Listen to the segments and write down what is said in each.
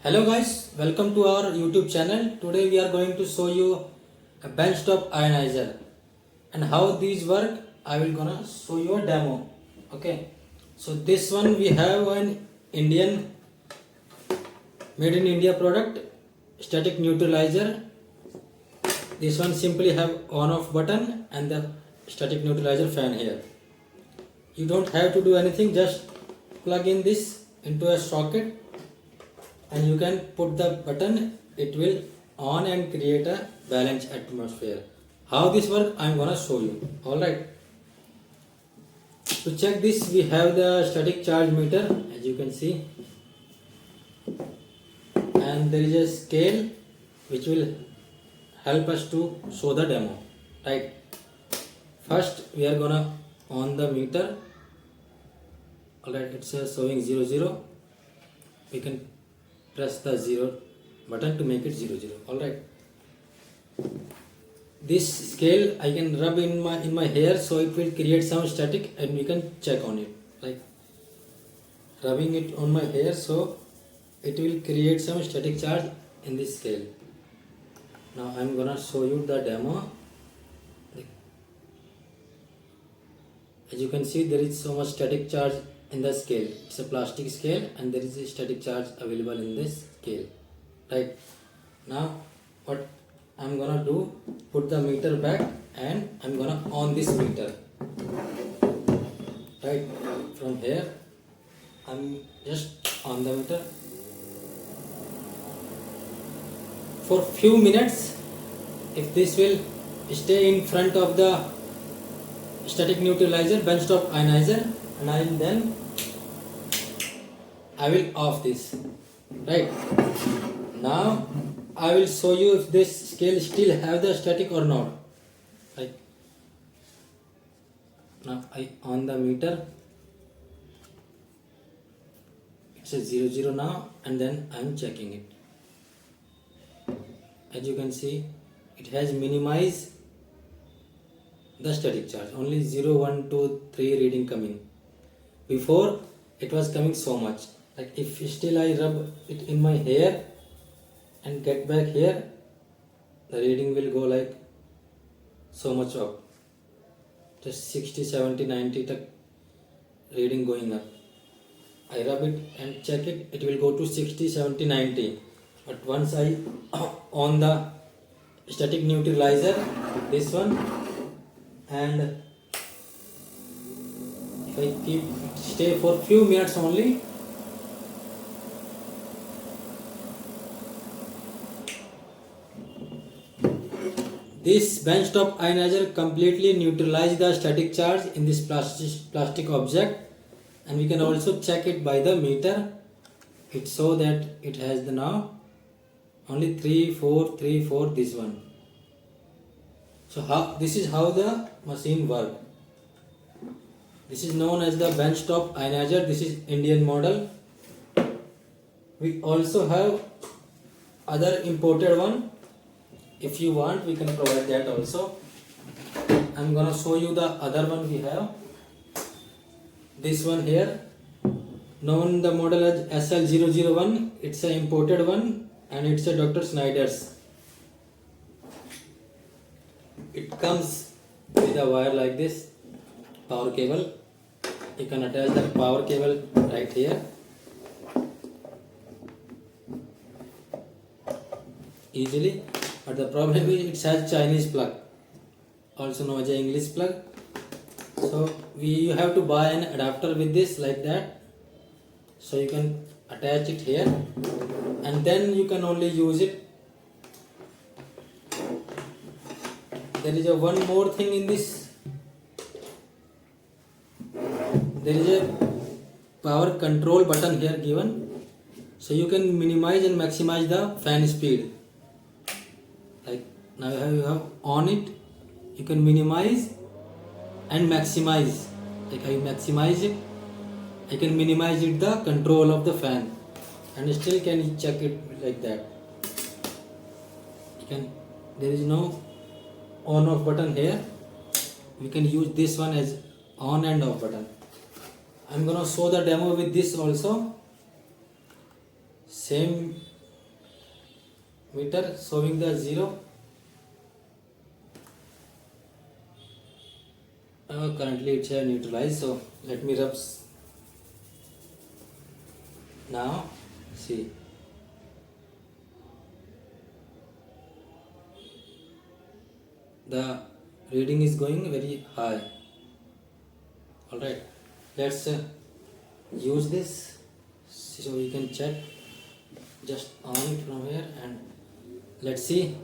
Hello guys, welcome to our YouTube channel. Today we are going to show you a benchtop ionizer and how these work. I will gonna show you a demo. Okay, so this one we have an Indian made in India product, static neutralizer. This one simply have on off button and the static neutralizer fan here. You don't have to do anything, just plug in this into a socket and you can put the button. It will on and create a balanced atmosphere. How this work I'm gonna show you. Alright, to check this we have the static charge meter, as you can see, and there is a scale which will help us to show the demo. Right, first we are gonna on the meter. Alright, it's showing 00. We can press the 0 button to make it 00. Alright, this scale I can rub in my hair, so it will create some static and we can check on it. Like rubbing it on my hair, so it will create some static charge in this scale. Now I'm gonna show you the demo. As you can see, there is so much static charge in the scale. It's a plastic scale and there is a static charge available in this scale. Right, now what I'm gonna do, put the meter back and I'm gonna on this meter. Right, from here I'm just on the meter for few minutes. If this will stay in front of the static neutralizer, benchtop ionizer, and then I will off this. Right, now I will show you if this scale still have the static or not. Right, now I on the meter, it's a 00 now, and then I am checking it. As you can see, it has minimized the static charge, only 0, 1, 2, 3 reading coming. Before it was coming so much. Like if still I rub it in my hair and get back here, the reading will go like so much up, just 60, 70, 90 the reading going up. I rub it and check it, it will go to 60, 70, 90. But once I on the static neutralizer, this one, and if I keep stay for few minutes only, this benchtop ionizer completely neutralizes the static charge in this plastic object, and we can also check it by the meter. It show that it has the now only 3, 4, 3, 4, this one. So this is how the machine work. This is known as the benchtop ionizer. This is Indian model. We also have other imported one. If you want, we can provide that also. I'm gonna show you the other one we have. This one here, known the model as SL001. It's an imported one and it's a Dr. Snyder's. It comes with a wire like this, power cable. You can attach the power cable right here. Easily. But the problem is it has Chinese plug, also known as English plug. So you have to buy an adapter with this like that. So you can attach it here and then you can only use it. There is one more thing in this. There is a power control button here given, so you can minimize and maximize the fan speed. Like now you have on it, you can minimize and maximize. Like I maximize it, I can minimize it the control of the fan, and still can check it like that. You can, there is no on off button here. We can use this one as on and off button. I'm gonna show the demo with this also. Same meter showing the 0. Currently it's neutralized, so let me rub. Now see, the reading is going very high. All right, let's use this so we can check. Just on it from here and let's see.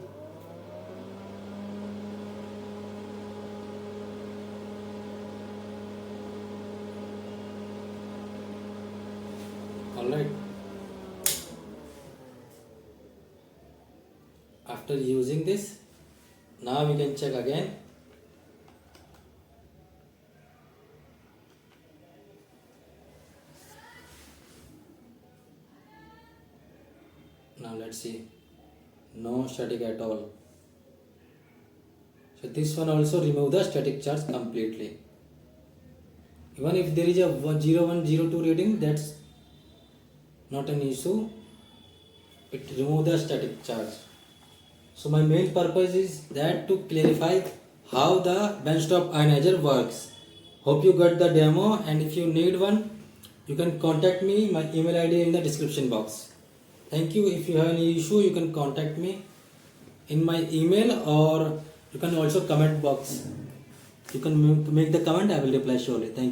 All right, after using this, now we can check again. Now let's see, no static at all. So this one also remove the static charge completely. Even if there is a 0102 reading, that's not an issue. It remove the static charge. So my main purpose is that to clarify how the benchtop ionizer works. Hope you got the demo, and if you need one, you can contact me. My email ID in the description box. Thank you. If you have any issue, you can contact me in my email, or you can also comment box. You can make the comment. I will reply surely. Thank you.